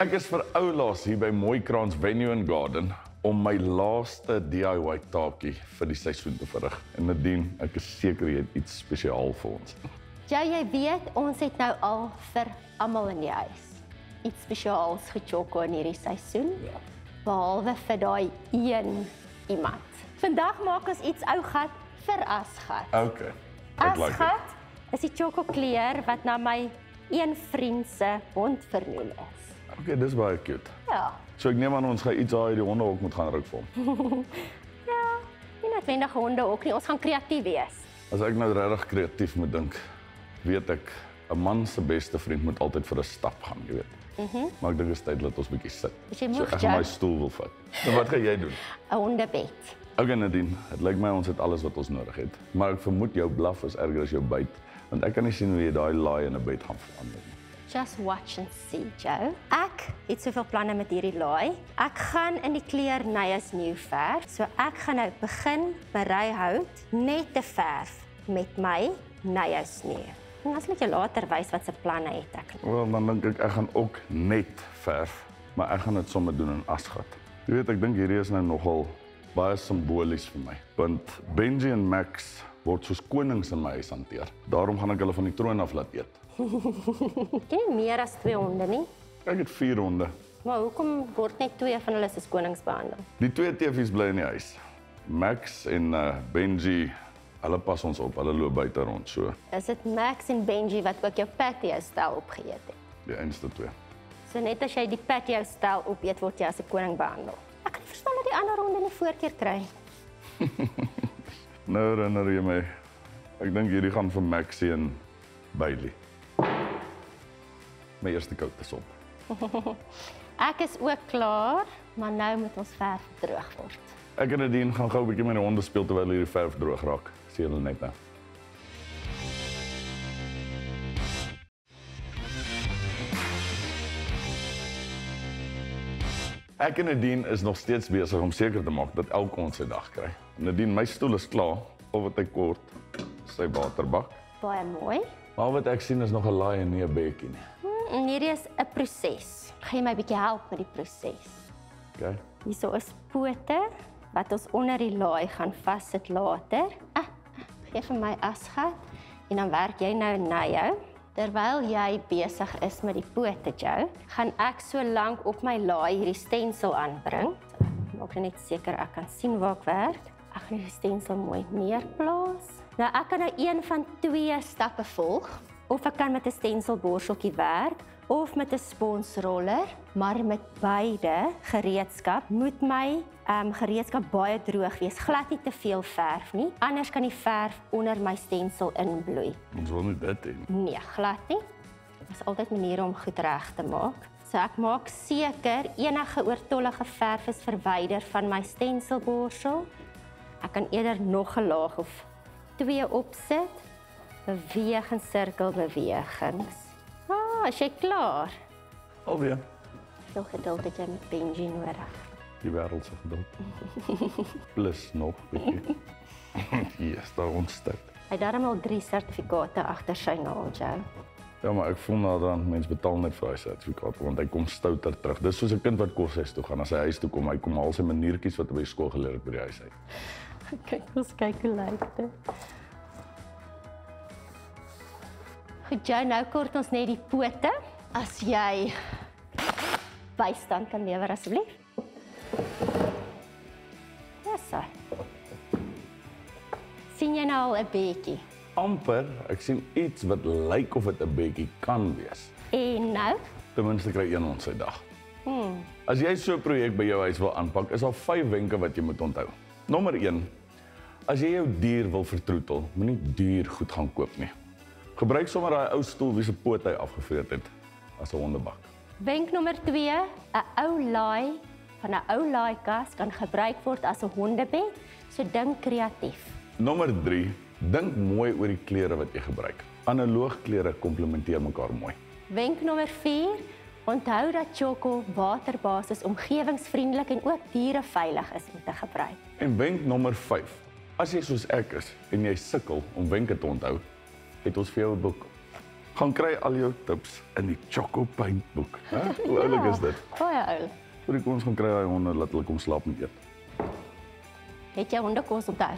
Ek is vir oulaas hier by Mooikraans Venue and Garden om my laaste DIY taakie vir die seisoen te verrig. En Nadine, ek is seker jy het iets spesiaal vir ons. Ja, jy weet, ons het nou al vir almal in die huis iets spesiaals getjhoko in hierdie seisoen, behalwe vir daai een iemand. Vandag maak ons iets ou gat vir asgat. Okay, ek like Asgat is die tjhoko kleur wat na my een vriend se hond vernoem is. Okay, dis baie cute. Ja. So ek neem aan ons gaan iets daar die honde ook moet gaan ruik vir hom. Ja, nie noodwendig honde ook nie, ons gaan kreatief wees. As ek nou regtig kreatief moet dink, weet ek, 'n man se beste vriend moet altyd vir 'n stap gaan, jy weet. Maar ek dink dit is tyd dat ons bietjie sit. Is jy moeg, so ek gaan my stoel wil vat. Nou wat gaan jy doen? 'n hondebed. Okay Nadine, het lyk my ons het alles wat ons nodig het. Maar ek vermoed jou blaf is erger as jou byt, want ek kan nie sien hoe jy daai laai in 'n bed gaan verander nie. Just watch and see, Joe. Ek het soveel planne met hierdie laai. Ek gaan in die kleur Nya's New verf. So ek gaan nou begin berei hout net te verf met my Nya's New. En as ek jou later wys wat se planne het ek. Wel, dan dink ek gaan ook net verf, maar ek gaan dit sommer doen in asgat. Jy weet, ek dink hierdie is nou nogal baie simbolies vir my, want Benji en Max word soos konings in my huis hanteer. Daarom gaan ek hulle van die troon af laat eet. Ken nie meer as 2 honde nie. Ek het 4 honde. Maar hoekom word net 2 van hulle soos konings behandel? Die 2 teefies bly in die huis. Max en Benji, hulle pas ons op, hulle loop buite rond so. Is dit Max en Benji wat ook jou patio stel opgeëet het? Die enigste 2. So net as jy die patio stel opeet, word jy as 'n koning behandel. Ek kan nie verstaan dat die ander honde nie voorkeur kry. Nou herinner jy my. Ek dink hierdie gaan vir Maxie en Bailey. My eerste koud is op. Ek is ook klaar, maar nou moet ons verf droog word. Ek en Nadine gaan gou 'n bietjie met die honde speel terwyl hierdie verf droog raak. Sien julle net nou. Ek en Nadine is nog steeds besig om seker te maak dat elke ons sy dag kry. Nadine, my stoel is klaar, al wat ek kort sy waterbak. Baie mooi. Maar wat ek sien is nog 'n laai en nie 'n bedjie nie. En hierdie is 'n proses. Gaan jy my 'n bietjie help met die proses? Okay. Hierso is pote wat ons onder die laai gaan vassit later. Gee vir my asgat en dan werk jy nou na jou. Terwyl jy besig is met die pote, Joe, gaan ek so lank op my laai hierdie stencil aanbring. Maak net seker ek kan sien waar ek werk. Ek gaan die stencil mooi neerplaas. Nou ek kan nou een van 2 stappe volg, of ek kan met 'n stencilborseltjie werk of met 'n sponsroller, maar met beide gereedskap moet my gereedskap baie droog wees, glad nie te veel verf nie, anders kan die verf onder my stencil inbloei. Ons wil nie dit hê nie. Nee, glad nie. Dit is altyd maniere om goed reg te maak. So ek maak seker enige oortollige verf is verwyder van my stencilborsel. Ek kan eerder nog 'n laag of 2 opsit. Beweeg in sirkelbewegings. Is jy klaar? Alweer. Veel geduld het jy met Benji nodig. Die wêreld se geduld. Plus nog 'n bietjie. Hier is daar ontstek. Hy het darm al 3 sertifikate agter sy naam, Joe. Ja, maar ek voel nou dan mense betaal net vir daai sertifikaat want hy kom stouter terug. Dis soos 'n kind wat koshuis toe gaan. As hy huis toe kom, hy kom al sy maniertjies wat hy by skool geleer het by die huis uit. Kyk, ons kyk hoe lyk dit. Goed, Joe, nou kort ons net die pote. As jy bystand kan lewer asseblief. Ja, so. Sien jy nou al 'n bietjie? Amper, ek sien iets wat lyk of dit 'n bietjie kan wees. En nou? Ten minste kry een ons sy dag. As jy so 'n projek by jou huis wil aanpak, is daar 5 wenke wat jy moet onthou. Nommer 1. As jy jou dier wil vertroetel, moenie duur goed gaan koop nie. Gebruik sommer daai ou stoel wie se poot hy afgevreet het as 'n hondebak. Wenk nommer 2, 'n ou laai van 'n ou laaikas kan gebruik word as 'n hondebed, so dink kreatief. Nommer 3, dink mooi oor die klere wat jy gebruik. Analoog klere komplementeer mekaar mooi. Wenk nommer 4, onthou dat Tjhoko waterbasis omgewingsvriendelik en ook diereveilig is om te gebruik. En wenk nommer 5, as jy soos ek is en jy sukkel om wenke te onthou, het ons vir jou 'n boek. Gaan kry al jou tips in die Tjhoko paintboek. Hoe oulik is dit? Baie oud. Kom ons gaan kry daai honde, laat hulle kom slaap en eet. Het jy honde kos onthou?